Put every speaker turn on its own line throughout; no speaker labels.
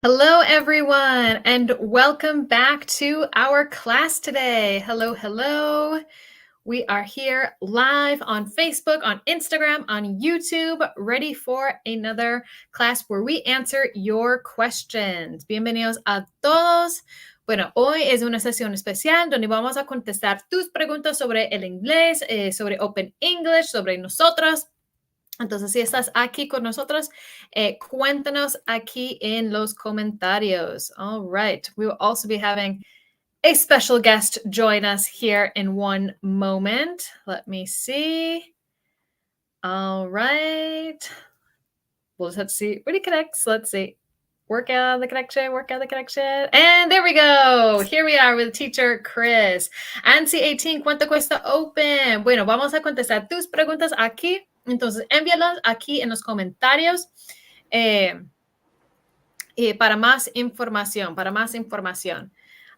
Hello, everyone, and welcome back to our class today. Hello, hello. We are here live on Facebook, on Instagram, on YouTube, ready for another class where we answer your questions. Bienvenidos a todos. Bueno, hoy es una sesión especial donde vamos a contestar tus preguntas sobre el inglés, sobre Open English, sobre nosotros. Entonces, si estás aquí con nosotros, cuéntanos aquí en los comentarios. All right. We will also be having a special guest join us here in one moment. Let me see. All right. We'll just have to see when he connects. Let's see. Work out the connection. And there we go. Here we are with teacher Chris. ANSI 18, ¿cuánto cuesta Open? Bueno, vamos a contestar tus preguntas aquí. Entonces, envíalas aquí en los comentarios para más información,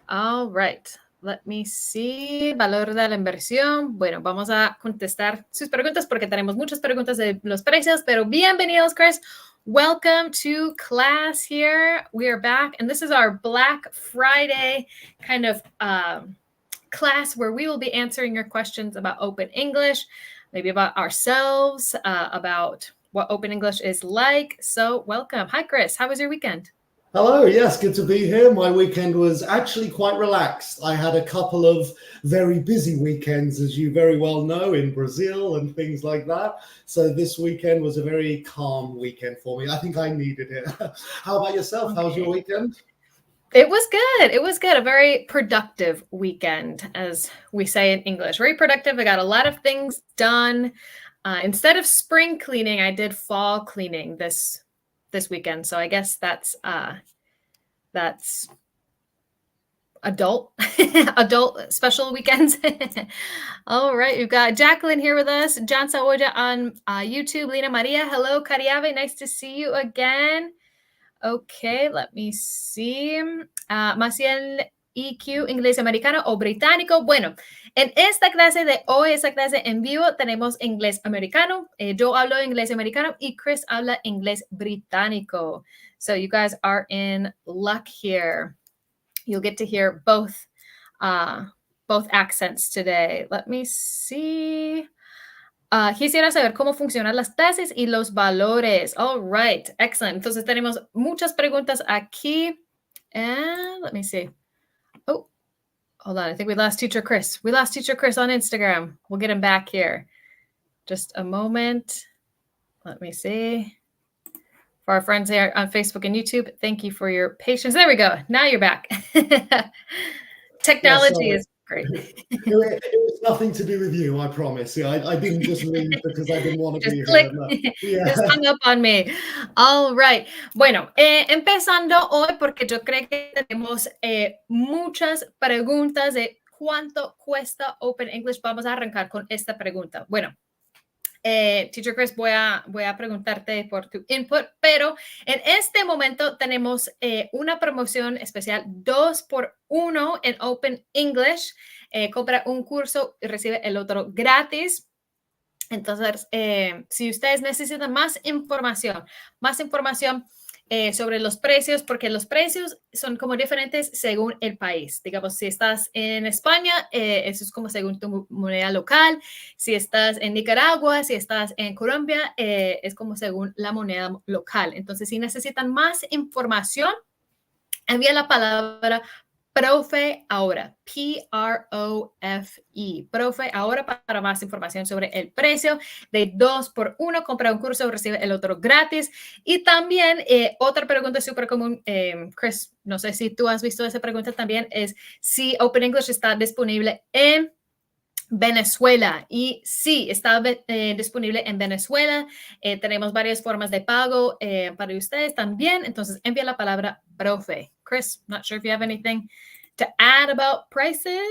All right. Let me see. Valor de la inversión. Bueno, vamos a contestar sus preguntas porque tenemos muchas preguntas de los precios, pero bienvenidos, Chris. Welcome to class here. We are back, and this is our Black Friday kind of class where we will be answering your questions about Open English, maybe about ourselves, about what Open English is like. So welcome. Hi, Chris. How was your weekend?
Hello, yes, good to be here. My weekend was actually quite relaxed. I had a couple of very busy weekends, as you very well know, in Brazil and things like that. So this weekend was a very calm weekend for me. I think I needed it. How about yourself?
Okay.
How was your weekend?
It was good. A very productive weekend, as we say in English. Very productive. I got a lot of things done. Instead of spring cleaning, I did fall cleaning this weekend. So I guess that's adult special weekends. All right, we've got Jacqueline here with us, John Saoya on YouTube, Lina Maria, hello, Cariave, nice to see you again. Okay, let me see. Maciel EQ, inglés americano o británico. Bueno, en esta clase de hoy, esta clase en vivo, tenemos inglés americano. Yo hablo inglés americano y Chris habla inglés británico. So you guys are in luck here. You'll get to hear both accents today. Let me see. Quisiera saber cómo funcionan las tasas y los valores. All right, excellent. Entonces tenemos muchas preguntas aquí. And let me see. Oh, hold on. I think we lost teacher Chris. We lost teacher Chris on Instagram. We'll get him back here. Just a moment. Let me see. For our friends there on Facebook and YouTube, thank you for your patience. There we go. Now you're back. Technology is great.
It was nothing to do with you, I promise. Yeah, I didn't just leave because I didn't want to be
click.
here. No. Yeah.
Just hung up on me. All right. Bueno, empezando hoy porque yo creo que tenemos muchas preguntas de cuánto cuesta Open English. Vamos a arrancar con esta pregunta. Bueno, Teacher Chris, voy a preguntarte por tu input, pero en este momento tenemos una promoción especial 2x1 en Open English. Compra un curso y recibe el otro gratis. Entonces, si ustedes necesitan más información sobre los precios, porque los precios son como diferentes según el país. Digamos, si estás en España, eso es como según tu moneda local. Si estás en Nicaragua, si estás en Colombia, es como según la moneda local. Entonces, si necesitan más información, envía la palabra profe ahora, P-R-O-F-E, profe ahora para más información sobre el precio de 2x1, compra un curso, recibe el otro gratis. Y también otra pregunta súper común, Chris, no sé si tú has visto esa pregunta también, es si Open English está disponible en Venezuela. Y sí, está disponible en Venezuela. Tenemos varias formas de pago para ustedes también. Entonces, envía la palabra profe. Chris, not sure if you have anything to add about prices.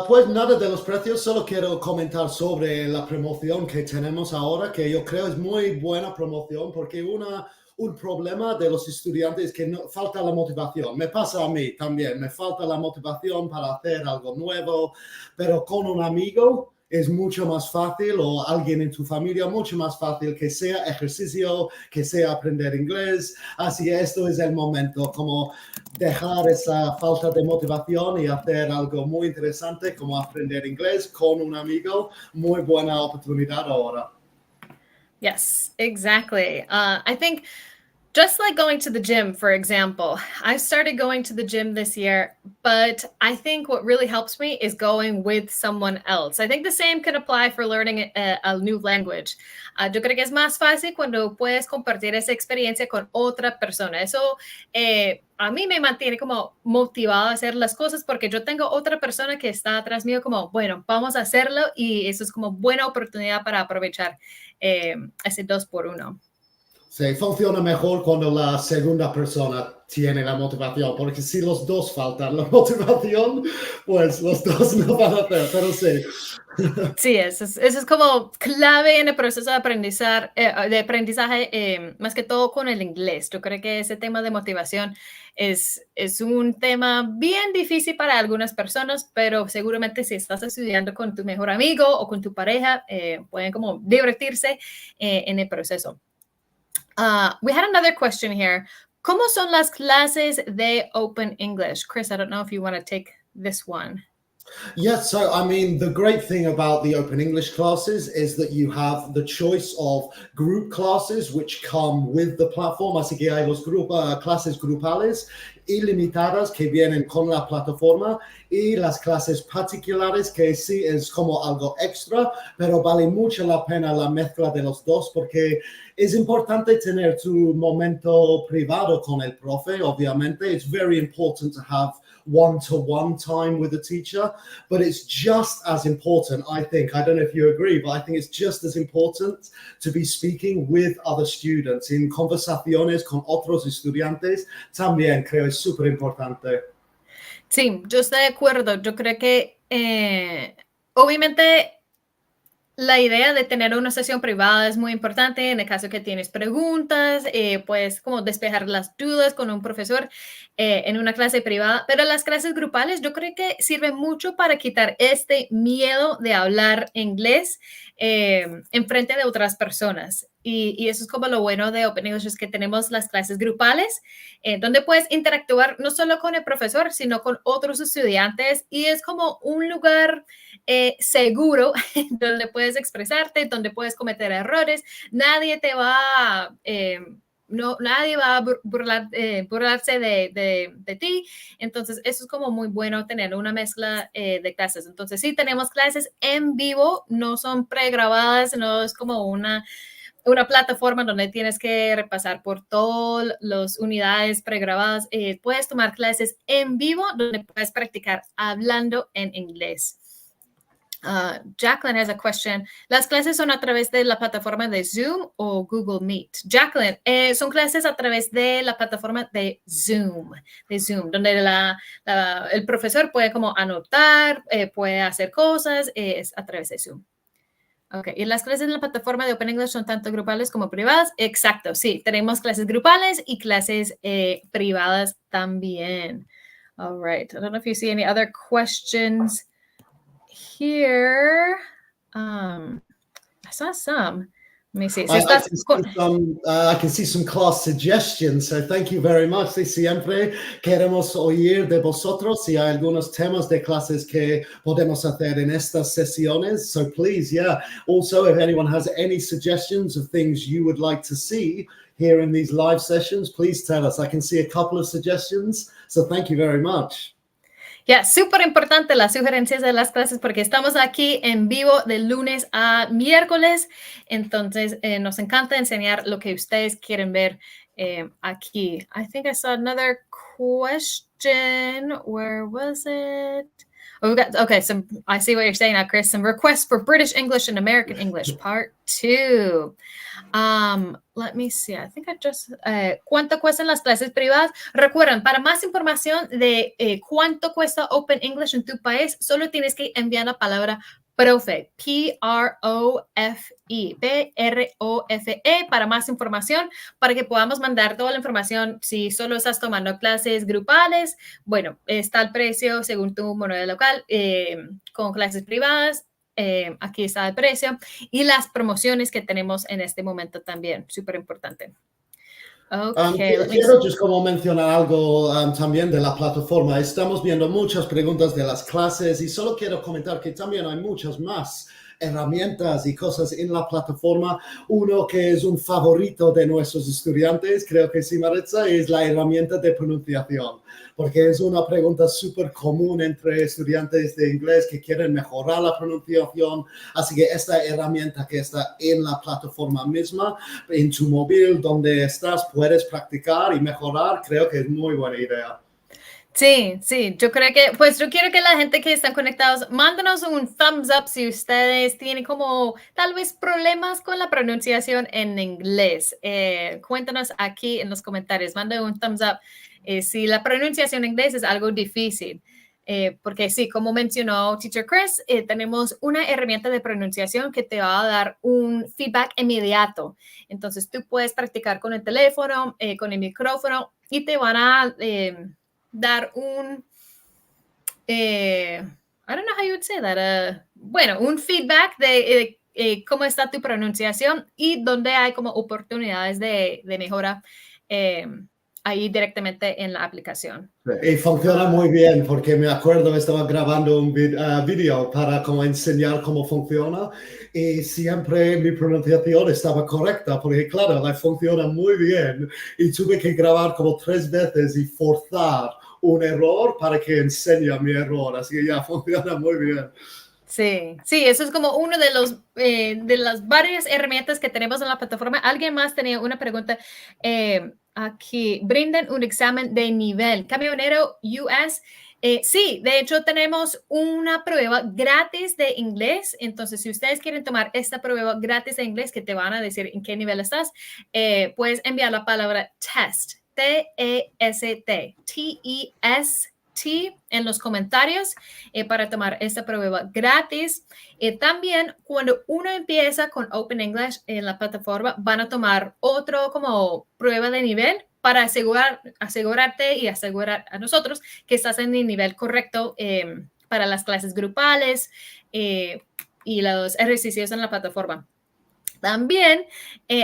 Pues nada de los precios, solo quiero comentar sobre la promoción que tenemos ahora, que yo creo es muy buena promoción, porque un problema de los estudiantes es que falta la motivación. Me pasa a mí también, me falta la motivación para hacer algo nuevo, pero con un amigo es mucho más fácil, o alguien en tu familia, mucho más fácil que sea ejercicio, que sea aprender inglés. Así que esto es el momento, como dejar esa falta de motivación y hacer algo muy interesante como aprender inglés con un amigo. Muy buena oportunidad ahora.
Yes, exactly. I think just like going to the gym, for example, I started going to the gym this year, but I think what really helps me is going with someone else. I think the same can apply for learning a new language. Yo creo que es más fácil cuando puedes compartir esa experiencia con otra persona. Eso a mí me mantiene como motivado a hacer las cosas porque yo tengo otra persona que está atrás mío como, bueno, vamos a hacerlo y eso es como buena oportunidad para aprovechar ese 2 por 1.
Sí, funciona mejor cuando la segunda persona tiene la motivación, porque si los dos faltan la motivación, pues los dos no van a hacer, pero sí.
Sí, eso es como clave en el proceso de aprendizaje, más que todo con el inglés. Yo creo que ese tema de motivación es un tema bien difícil para algunas personas, pero seguramente si estás estudiando con tu mejor amigo o con tu pareja, pueden como divertirse en el proceso. We had another question here. ¿Cómo son las clases de Open English? Chris, I don't know if you want to take this one.
Yes, so I mean, the great thing about the Open English classes is that you have the choice of group classes which come with the platform. Así que hay clases grupales ilimitadas que vienen con la plataforma y las clases particulares que sí es como algo extra, pero vale mucho la pena la mezcla de los dos porque es importante tener tu momento privado con el profe, obviamente. It's very important to have one-to-one time with a teacher, but it's just as important, I think, I don't know if you agree, but I think it's just as important to be speaking with other students, in conversaciones con otros estudiantes, también creo es súper importante.
Sí, yo estoy de acuerdo. Yo creo que obviamente la idea de tener una sesión privada es muy importante en el caso que tienes preguntas, puedes como despejar las dudas con un profesor en una clase privada, pero las clases grupales yo creo que sirven mucho para quitar este miedo de hablar inglés en frente de otras personas. Y eso es como lo bueno de Open English, es que tenemos las clases grupales, donde puedes interactuar no solo con el profesor, sino con otros estudiantes y es como un lugar seguro donde puedes expresarte, donde puedes cometer errores. Nadie te va nadie va a burlarse de ti. Entonces, eso es como muy bueno tener una mezcla de clases. Entonces, sí, tenemos clases en vivo, no son pregrabadas, no es como una plataforma donde tienes que repasar por todas las unidades pregrabadas. Puedes tomar clases en vivo donde puedes practicar hablando en inglés. Jacqueline has a question. ¿Las clases son a través de la plataforma de Zoom o Google Meet? Jacqueline, son clases a través de la plataforma de Zoom, donde el profesor puede como anotar, puede hacer cosas, es a través de Zoom. Ok, y las clases en la plataforma de Open English son tanto grupales como privadas. Exacto, sí, tenemos clases grupales y clases privadas también. All right, I don't know if you see any other questions here. I saw some. Let me see.
I can see some class suggestions, so thank you very much. Sí, siempre queremos oír de vosotros si hay algunos temas de clases que podemos hacer en estas sesiones. So please, yeah. Also, if anyone has any suggestions of things you would like to see here in these live sessions, please tell us. I can see a couple of suggestions, so thank you very much.
Ya, súper importante las sugerencias de las clases porque estamos aquí en vivo de lunes a miércoles. Entonces, nos encanta enseñar lo que ustedes quieren ver aquí. I think I saw another question. Where was it? Oh, we got, okay, I see what you're saying now, Chris. Some requests for British English and American English, part 2. Let me see. I think I just ¿cuánto cuestan las clases privadas? Recuerden, para más información de cuánto cuesta Open English en tu país, solo tienes que enviar la palabra profe, P-R-O-F-E, P-R-O-F-E, para más información, para que podamos mandar toda la información. Si solo estás tomando clases grupales, bueno, está el precio según tu moneda local, con clases privadas. aquí está el precio y las promociones que tenemos en este momento también, súper importante. Okay, let me
Quiero just como mencionar algo también de la plataforma. Estamos viendo muchas preguntas de las clases y solo quiero comentar que también hay muchas más herramientas y cosas en la plataforma. Uno que es un favorito de nuestros estudiantes, creo que sí, Maritza, es la herramienta de pronunciación, porque es una pregunta súper común entre estudiantes de inglés que quieren mejorar la pronunciación. Así que esta herramienta que está en la plataforma misma, en tu móvil, donde estás, puedes practicar y mejorar, creo que es muy buena idea.
Sí, sí, yo creo que, pues yo quiero que la gente que están conectados, mándenos un thumbs up si ustedes tienen como tal vez problemas con la pronunciación en inglés. Cuéntanos aquí en los comentarios, manden un thumbs up si la pronunciación en inglés es algo difícil. Porque sí, como mencionó Teacher Chris, tenemos una herramienta de pronunciación que te va a dar un feedback inmediato. Entonces tú puedes practicar con el teléfono, con el micrófono y te van a dar un, I don't know how you would say that, bueno, un feedback de cómo está tu pronunciación y dónde hay como oportunidades de mejora ahí directamente en la aplicación.
Y funciona muy bien porque me acuerdo, estaba grabando un video para como enseñar cómo funciona y siempre mi pronunciación estaba correcta porque claro, la funciona muy bien y tuve que grabar como 3 veces y forzar un error para que enseñe mi error, así que ya funciona muy bien.
Sí, sí, eso es como uno de las varias herramientas que tenemos en la plataforma. Alguien más tenía una pregunta aquí. ¿Brindan un examen de nivel? Camionero US. Sí, de hecho tenemos una prueba gratis de inglés. Entonces, si ustedes quieren tomar esta prueba gratis de inglés que te van a decir en qué nivel estás, puedes enviar la palabra test, T-E-S-T, T-E-S-T en los comentarios para tomar esta prueba gratis. También cuando uno empieza con Open English en la plataforma, van a tomar otro como prueba de nivel para asegurarte y asegurar a nosotros que estás en el nivel correcto para las clases grupales y los ejercicios en la plataforma. También,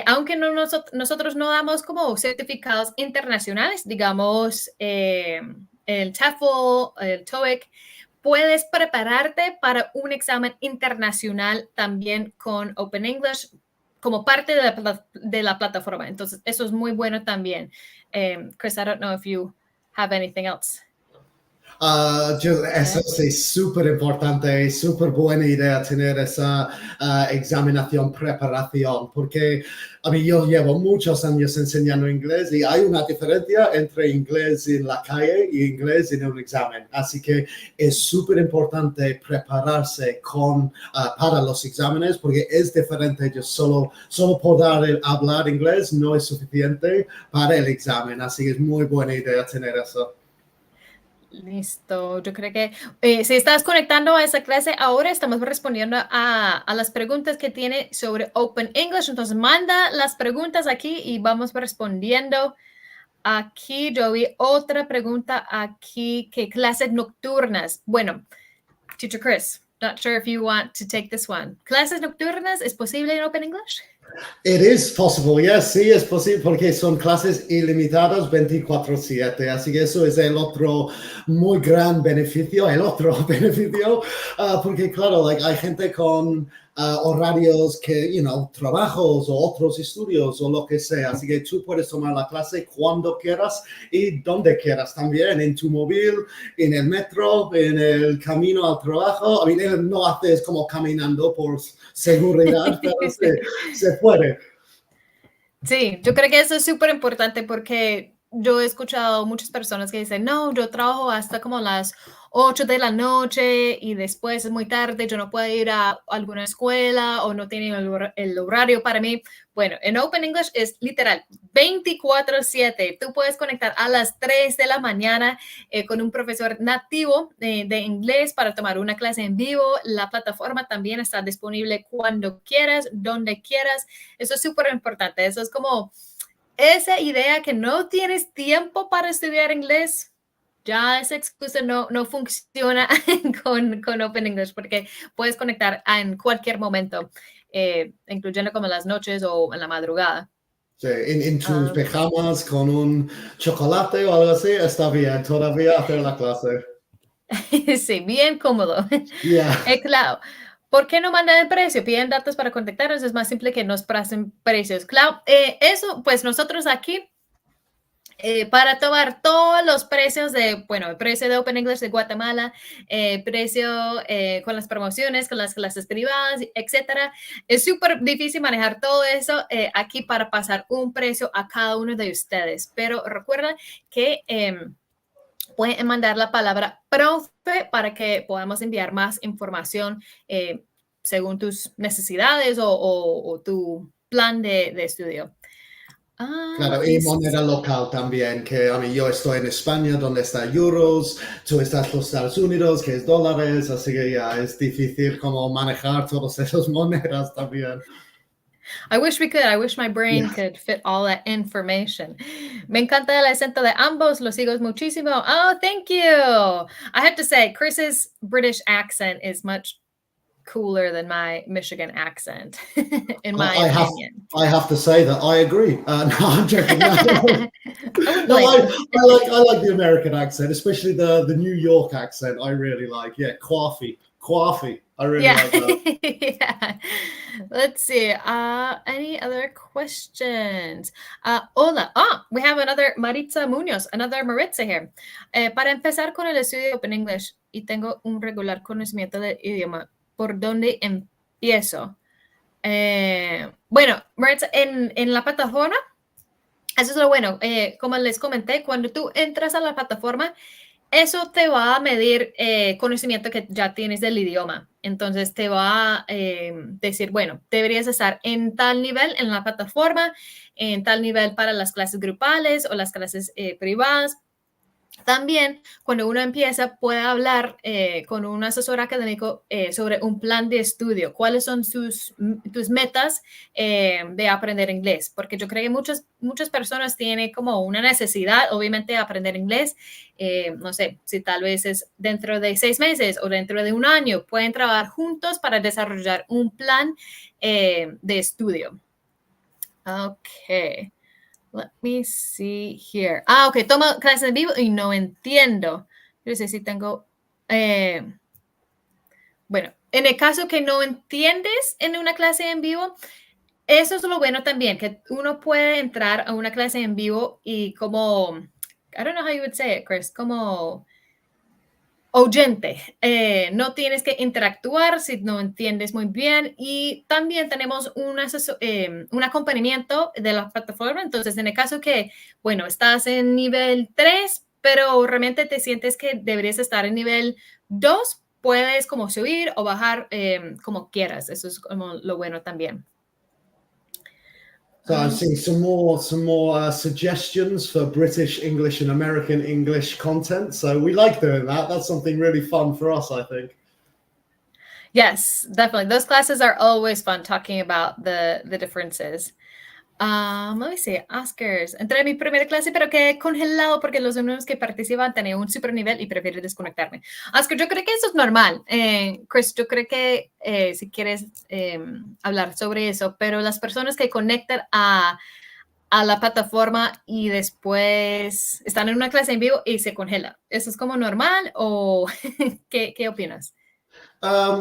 aunque nosotros no damos como certificados internacionales, digamos el TOEFL, el TOEIC, puedes prepararte para un examen internacional también con Open English como parte de la plataforma. Entonces, eso es muy bueno también. Chris, I don't know if you have anything else.
Eso es súper importante y súper buena idea tener esa examinación, preparación, porque a mí yo llevo muchos años enseñando inglés y hay una diferencia entre inglés en la calle y inglés en un examen. Así que es súper importante prepararse para los exámenes porque es diferente. Yo solo poder hablar inglés no es suficiente para el examen. Así que es muy buena idea tener eso.
Listo, yo creo que si estás conectando a esa clase ahora, estamos respondiendo a las preguntas que tiene sobre Open English. Entonces, manda las preguntas aquí y vamos respondiendo. Aquí yo vi otra pregunta aquí, que clases nocturnas. Bueno, Teacher Chris, not sure if you want to take this one. ¿Clases nocturnas es posible en Open English?
It is possible, yes, sí es posible porque son clases ilimitadas 24/7, así que eso es el otro muy gran beneficio, porque claro, hay gente con horarios que, trabajos o otros estudios o lo que sea, así que tú puedes tomar la clase cuando quieras y donde quieras también, en tu móvil, en el metro, en el camino al trabajo. No haces como caminando por seguridad, pero se puede.
Sí, yo creo que eso es súper importante porque yo he escuchado muchas personas que dicen, no, yo trabajo hasta como las 8 de la noche y después es muy tarde, yo no puedo ir a alguna escuela o no tienen el horario para mí. Bueno, en Open English es literal 24/7. Tú puedes conectar a las 3 de la mañana con un profesor nativo de inglés para tomar una clase en vivo. La plataforma también está disponible cuando quieras, donde quieras. Eso es súper importante. Eso es como esa idea que no tienes tiempo para estudiar inglés. ya esa excusa no funciona con Open English porque puedes conectar en cualquier momento, incluyendo como las noches o en la madrugada.
Sí, en tus pijamas con un chocolate o algo así, está bien todavía hacer la clase.
Sí, bien cómodo.
Yeah.
Claro. ¿Por qué no mandan el precio? Piden datos para contactarnos, es más simple que nos pasen precios. Claro, eso, pues nosotros aquí, para tomar todos los precios bueno, el precio de Open English de Guatemala, precio con las promociones, con las clases privadas, etcétera. Es súper difícil manejar todo eso aquí para pasar un precio a cada uno de ustedes. Pero recuerda que pueden mandar la palabra profe para que podamos enviar más información según tus necesidades o tu plan de estudio.
Claro,
Let me
y
see.
moneda local también, que a mí yo estoy en España, donde está euros, tú estás en los Estados Unidos, que es dólares, así que ya es difícil como manejar todas esas monedas también.
I wish we could. I wish my brain
Yeah.
could fit all that information. Me encanta el acento de ambos. Los sigo muchísimo. Oh, thank you. I have to say, Chris's British accent is much cooler than my Michigan accent, in my
I have
opinion.
I have to say that I agree. No, I'm joking. No,
I wouldn't
no,
blame you.
I like the American accent, especially the New York accent. I really like. Yeah, coffee, coffee. I really
Yeah.
like that.
Yeah. Let's see. Any other questions? Hola. We have another Maritza Munoz, another Maritza here. Para empezar con el estudio de Open English y tengo un regular conocimiento del idioma, ¿por dónde empiezo? Bueno, Maritza, en la plataforma, eso es lo bueno. Como les comenté, cuando tú entras a la plataforma, eso te va a medir conocimiento que ya tienes del idioma. Entonces te va a decir, bueno, deberías estar en tal nivel en la plataforma, en tal nivel para las clases grupales o las clases privadas. También, cuando uno empieza, puede hablar con un asesor académico sobre un plan de estudio. ¿Cuáles son tus metas de aprender inglés? Porque yo creo que muchas personas tienen como una necesidad, obviamente, de aprender inglés. No sé, si tal vez es dentro de 6 meses o dentro de un año, pueden trabajar juntos para desarrollar un plan de estudio. Ok. Let me see here. Ok, tomo clases en vivo y no entiendo. Yo sé si tengo... bueno, en el caso que no entiendes en una clase en vivo, eso es lo bueno también, que uno puede entrar a una clase en vivo y como... I don't know how you would say it, Chris, como oyente. No tienes que interactuar si no entiendes muy bien y también tenemos un acompañamiento de la plataforma. Entonces, en el caso que, bueno, estás en nivel 3, pero realmente te sientes que deberías estar en nivel 2, puedes como subir o bajar como quieras. Eso es como lo bueno también.
So I've seen some more suggestions for British English and American English content. So we like doing that. That's something really fun for us, I think.
Yes, definitely. Those classes are always fun talking about the differences. Let me see, Oscars. Entré a mi primera clase, pero quedé congelado porque los alumnos que participan tenían un super nivel y prefiero desconectarme. Oscar, yo creo que eso es normal. Chris, yo creo que si quieres hablar sobre eso, pero las personas que conectan a la plataforma y después están en una clase en vivo y se congela, ¿eso es como normal o qué opinas?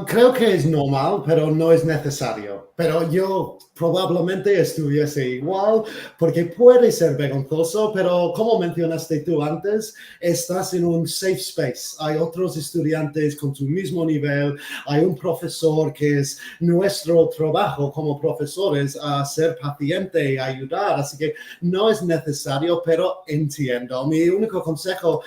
Creo que es normal, pero no es necesario. Pero yo probablemente estuviese igual, porque puede ser vergonzoso, pero como mencionaste tú antes, estás en un safe space. Hay otros estudiantes con tu mismo nivel, hay un profesor que es nuestro trabajo como profesores a ser paciente y ayudar, así que no es necesario, pero entiendo. Mi único consejo,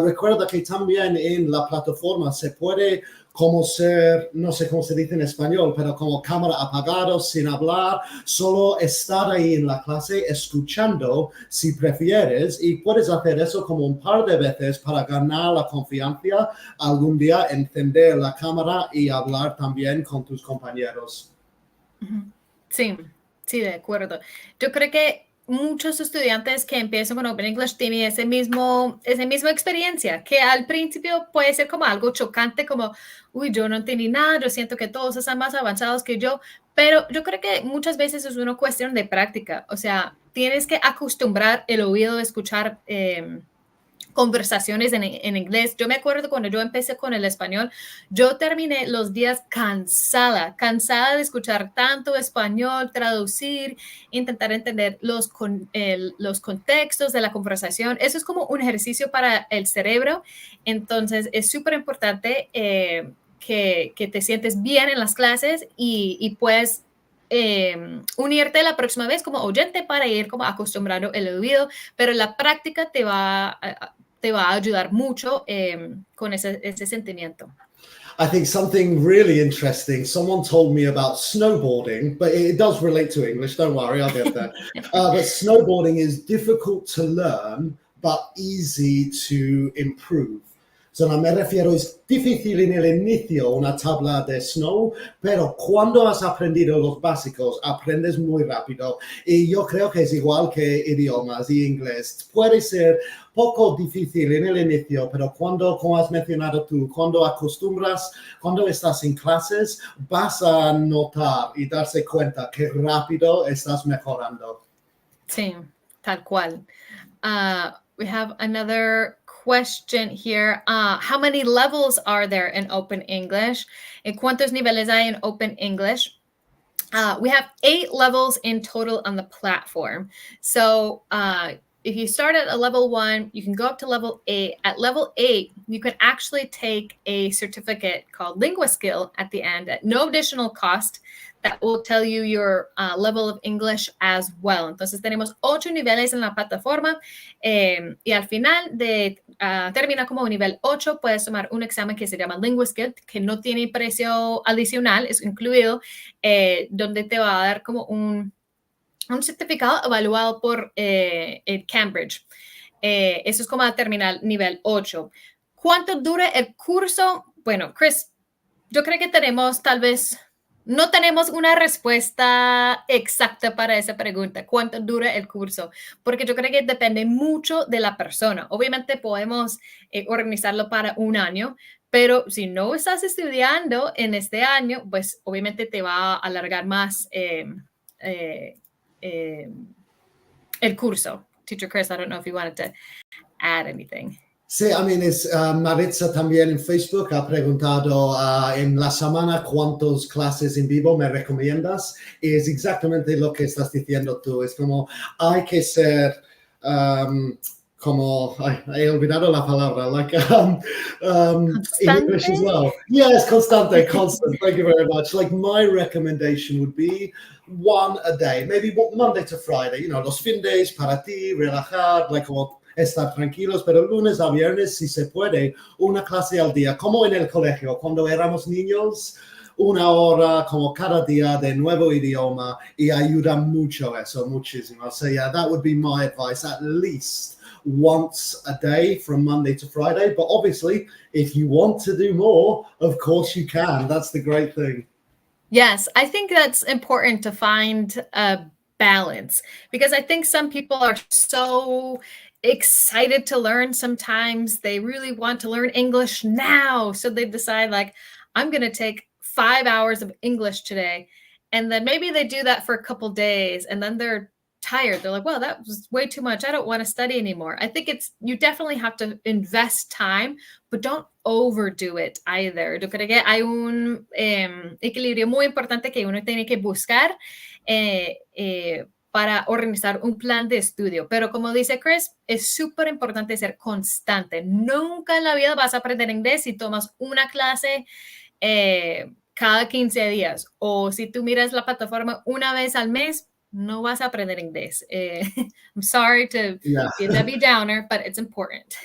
recuerda que también en la plataforma se puede como ser, no sé cómo se dice en español, pero como cámara apagado, sin hablar, solo estar ahí en la clase escuchando si prefieres y puedes hacer eso como un par de veces para ganar la confianza, algún día encender la cámara y hablar también con tus compañeros.
Sí, sí, de acuerdo. Yo creo que muchos estudiantes que empiezan con Open English tienen esa misma experiencia, que al principio puede ser como algo chocante, como, uy, yo no entendí nada, yo siento que todos están más avanzados que yo, pero yo creo que muchas veces es una cuestión de práctica, o sea, tienes que acostumbrar el oído a escuchar conversaciones en inglés. Yo me acuerdo cuando yo empecé con el español, yo terminé los días cansada de escuchar tanto español, traducir, intentar entender los contextos de la conversación. Eso es como un ejercicio para el cerebro. Entonces, es súper importante que te sientes bien en las clases y puedes unirte la próxima vez como oyente para ir como acostumbrando el oído, pero la práctica te va a ayudar mucho con ese sentimiento.
I think something really interesting. Someone told me about snowboarding, but it does relate to English. Don't worry, I'll get there. But snowboarding is difficult to learn, but easy to improve. So, no me refiero, es difícil en el inicio una tabla de snow, pero cuando has aprendido los básicos, aprendes muy rápido. Y yo creo que es igual que idiomas y inglés. Puede ser poco difícil en el inicio, pero cuando, como has mencionado tú, cuando acostumbras, cuando estás en clases, vas a notar y darse cuenta que rápido estás mejorando.
Sí, tal cual. We have another question here. How many levels are there in Open English? ¿Cuántos niveles hay en Open English? We have 8 levels in total on the platform. So if you start at a level 1, you can go up to level 8. At level 8, you can actually take a certificate called Linguaskill at the end at no additional cost. That will tell you your level of English as well. Entonces tenemos 8 niveles en la plataforma y al final de termina como nivel 8, puedes tomar un examen que se llama Linguaskill, que no tiene precio adicional, es incluido, donde te va a dar como un certificado evaluado por Cambridge. Eso es como a terminar nivel 8. ¿Cuánto dura el curso? Bueno, Chris, yo creo que no tenemos una respuesta exacta para esa pregunta. ¿Cuánto dura el curso? Porque yo creo que depende mucho de la persona. Obviamente podemos organizarlo para un año, pero si no estás estudiando en este año, pues obviamente te va a alargar más el curso. Teacher Chris, I don't know if you wanted to add anything.
Sí, I mean, Maritza también en Facebook ha preguntado en la semana cuántas clases en vivo me recomiendas. Y es exactamente lo que estás diciendo tú. Es como hay que ser he olvidado la palabra, like in English as well. Yes, constante, constant. Thank you very much. Like my recommendation would be one a day, maybe Monday to Friday. You know, los fines para ti, relajar, like como estar tranquilos, pero lunes a viernes, si se puede, una clase al día, como en el colegio, cuando éramos niños, 1 hora como cada día de nuevo idioma, y ayuda mucho eso, muchísimo. So yeah, that would be my advice, at least once a day from Monday to Friday. But obviously, if you want to do more, of course you can. That's the great thing.
Yes, I think that's important to find a balance, because I think some people are so excited to learn. Sometimes they really want to learn English now, so they decide like, I'm going to take 5 hours of English today, and then maybe they do that for a couple days, and then they're tired. They're like, well, that was way too much. I don't want to study anymore. I think you definitely have to invest time, but don't overdo it either. Yo creo que hay un equilibrio muy importante que uno tiene que buscar para organizar un plan de estudio. Pero como dice Chris, es súper importante ser constante. Nunca en la vida vas a aprender inglés si tomas una clase cada 15 días. O si tú miras la plataforma una vez al mes, no vas a aprender inglés. I'm sorry to be a Debbie Downer, but it's important.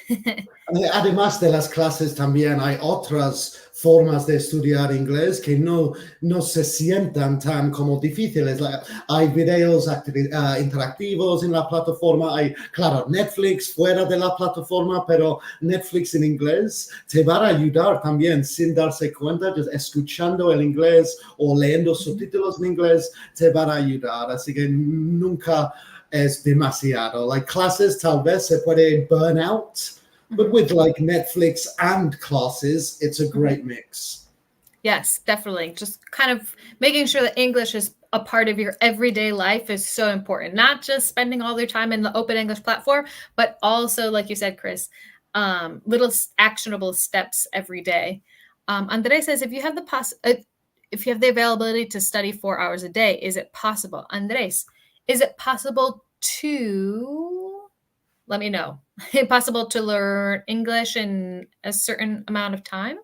Además de las clases también hay otras formas de estudiar inglés que no se sientan tan como difíciles. Hay videos interactivos en la plataforma, hay, claro, Netflix fuera de la plataforma, pero Netflix en inglés te va a ayudar también sin darse cuenta, just escuchando el inglés o leyendo subtítulos en inglés te va a ayudar. Así que nunca es demasiado. Like classes tal vez se puede burn out, but with like Netflix and classes, it's a great mix.
Yes, definitely. Just kind of making sure that English is a part of your everyday life is so important. Not just spending all your time in the Open English platform, but also, like you said, Chris, little actionable steps every day. Andres says, if you have the availability to study 4 hours a day, is it possible? Andres, is it possible to, let me know, possible to learn English in a certain amount of time?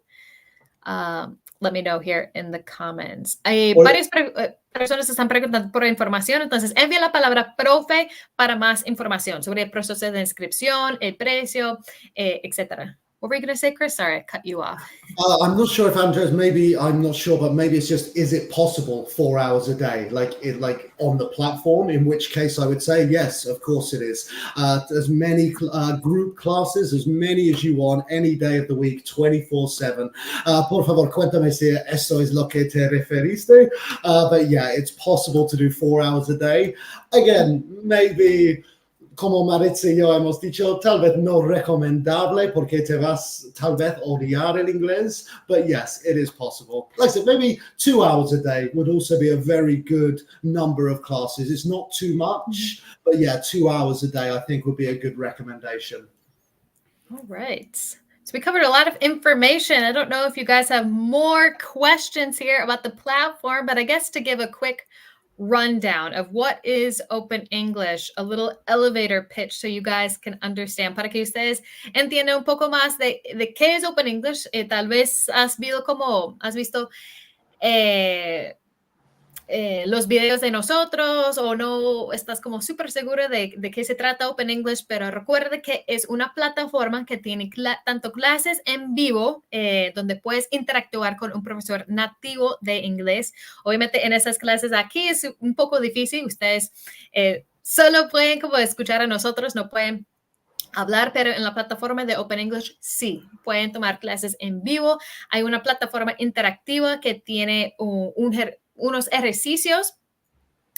Let me know here in the comments. Hay varias personas están preguntando por información, entonces envía la palabra profe para más información sobre el proceso de inscripción, el precio, etc. What were you going to say, Chris? Sorry, I cut you off.
I'm not sure if Andres, I'm not sure, but maybe it's just, is it possible 4 hours a day, like on the platform? In which case I would say, yes, of course it is. As many group classes, as many as you want, any day of the week, 24/7. Por favor, cuéntame si eso es lo que te referiste. But yeah, it's possible to do 4 hours a day. Again, maybe, como Maritza y yo hemos dicho, tal vez no recomendable porque te vas tal vez odiar el inglés, but yes, it is possible. Like I said, maybe 2 hours a day would also be a very good number of classes. It's not too much, but yeah, 2 hours a day I think would be a good recommendation.
All right. So we covered a lot of information. I don't know if you guys have more questions here about the platform, but I guess to give a quick rundown of what is Open English, a little elevator pitch so you guys can understand, para que ustedes entiendan un poco más de qué es Open English. Tal vez has visto los videos de nosotros o no estás como súper seguro de qué se trata Open English, pero recuerda que es una plataforma que tiene tanto clases en vivo, donde puedes interactuar con un profesor nativo de inglés. Obviamente en esas clases aquí es un poco difícil, ustedes solo pueden como escuchar a nosotros, no pueden hablar, pero en la plataforma de Open English sí, pueden tomar clases en vivo. Hay una plataforma interactiva que tiene unos ejercicios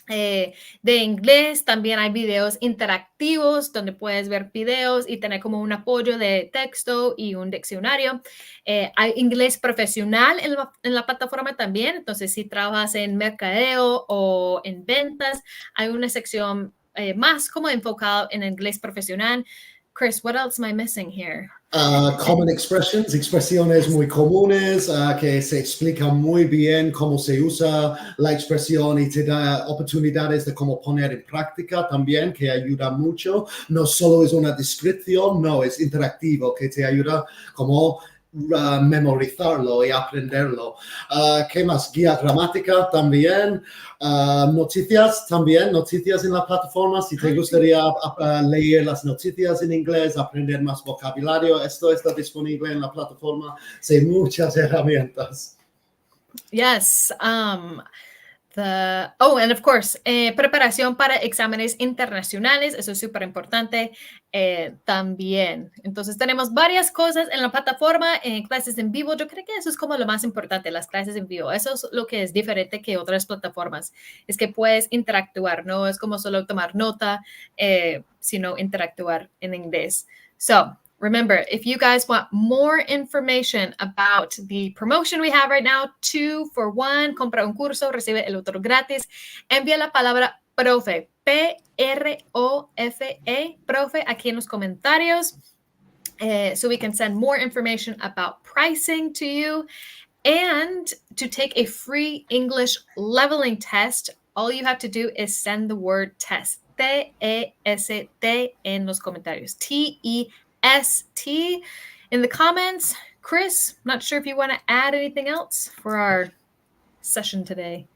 de inglés. También hay videos interactivos donde puedes ver videos y tener como un apoyo de texto y un diccionario. Hay inglés profesional en la plataforma también. Entonces, si trabajas en mercadeo o en ventas, hay una sección más como enfocada en inglés profesional. Chris, what else am I missing here?
Common expressions, expresiones muy comunes que se explican muy bien cómo se usa la expresión y te da oportunidades de cómo poner en práctica también, que ayuda mucho. No solo es una descripción, no, es interactivo, que te ayuda como memorizarlo y aprenderlo. ¿Qué más? Guía gramática también. Noticias también, noticias en la plataforma. Si te gustaría leer las noticias en inglés, aprender más vocabulario, esto está disponible en la plataforma. Hay muchas herramientas.
Yes. And of course, preparación para exámenes internacionales, eso es súper importante también. Entonces tenemos varias cosas en la plataforma, en clases en vivo. Yo creo que eso es como lo más importante, las clases en vivo. Eso es lo que es diferente que otras plataformas, es que puedes interactuar, no es como solo tomar nota, sino interactuar en inglés. So, remember, if you guys want more information about the promotion we have right now, 2 for 1, compra un curso, recibe el otro gratis, envía la palabra profe, P-R-O-F-E, profe, aquí en los comentarios, so we can send more information about pricing to you. And to take a free English leveling test, all you have to do is send the word test, T-E-S-T, en los comentarios, T-E-S-T in the comments. Chris, not sure if you want to add anything else for our session today.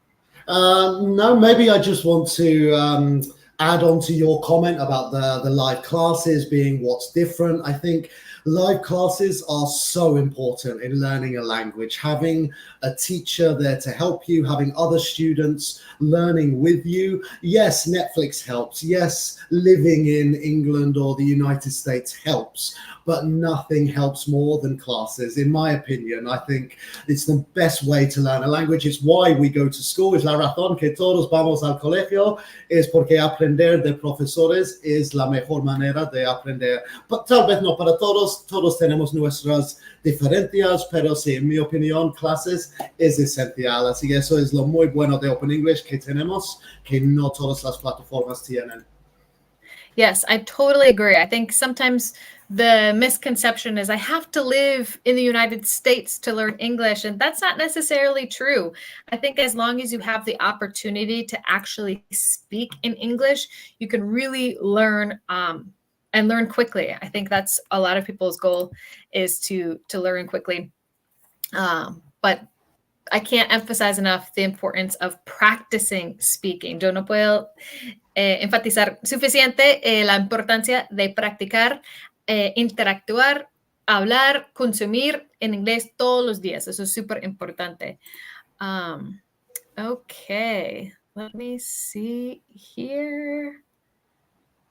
No, maybe I just want to add on to your comment about the live classes being what's different. I think live classes are so important in learning a language. Having a teacher there to help you, having other students learning with you. Yes, Netflix helps. Yes, living in England or the United States helps, but nothing helps more than classes. In my opinion, I think it's the best way to learn a language. It's why we go to school. Es la razón que todos vamos al colegio, es porque aprendemos aprender de profesores es la mejor manera de aprender. Tal vez no para todos, todos tenemos nuestras diferencias, pero sí, en mi opinión, clases es esencial. Así que eso es lo muy bueno de Open English que tenemos, que no todas las plataformas tienen.
Yes, I totally agree. I think sometimes the misconception is I have to live in the United States to learn English, and that's not necessarily true. I think as long as you have the opportunity to actually speak in English, you can really learn and learn quickly. I think that's a lot of people's goal is to learn quickly. But I can't emphasize enough the importance of practicing speaking. Yo no puedo enfatizar suficiente la importancia de practicar, interactuar, hablar, consumir en inglés todos los días. Eso es súper importante. Okay, let me see here.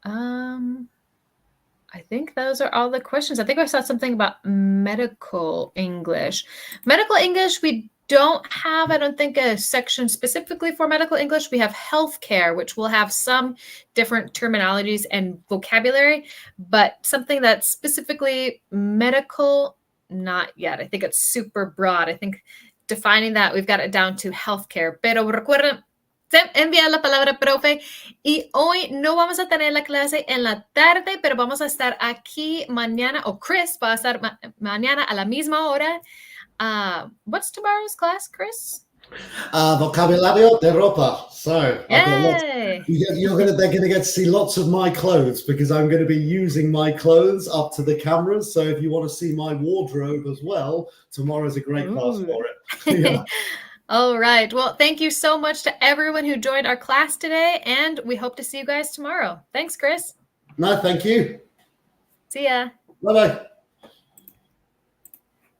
I think those are all the questions. I think I saw something about medical English. Medical English, we don't have, I don't think, a section specifically for medical English. We have healthcare, which will have some different terminologies and vocabulary, but something that's specifically medical, not yet. I think it's super broad. I think defining that, we've got it down to healthcare. Pero recuerden, enviar la palabra profe, y hoy no vamos a tener la clase en la tarde, pero vamos a estar aquí mañana, o Chris va a estar mañana a la misma hora. What's tomorrow's class, Chris?
Vocabulario de ropa. So
Yay!
they're going to get to see lots of my clothes because I'm going to be using my clothes up to the cameras. So if you want to see my wardrobe as well, tomorrow's a great class for it. Yeah.
All right. Well, thank you so much to everyone who joined our class today, and we hope to see you guys tomorrow. Thanks, Chris.
No, thank you.
See ya.
Bye-bye.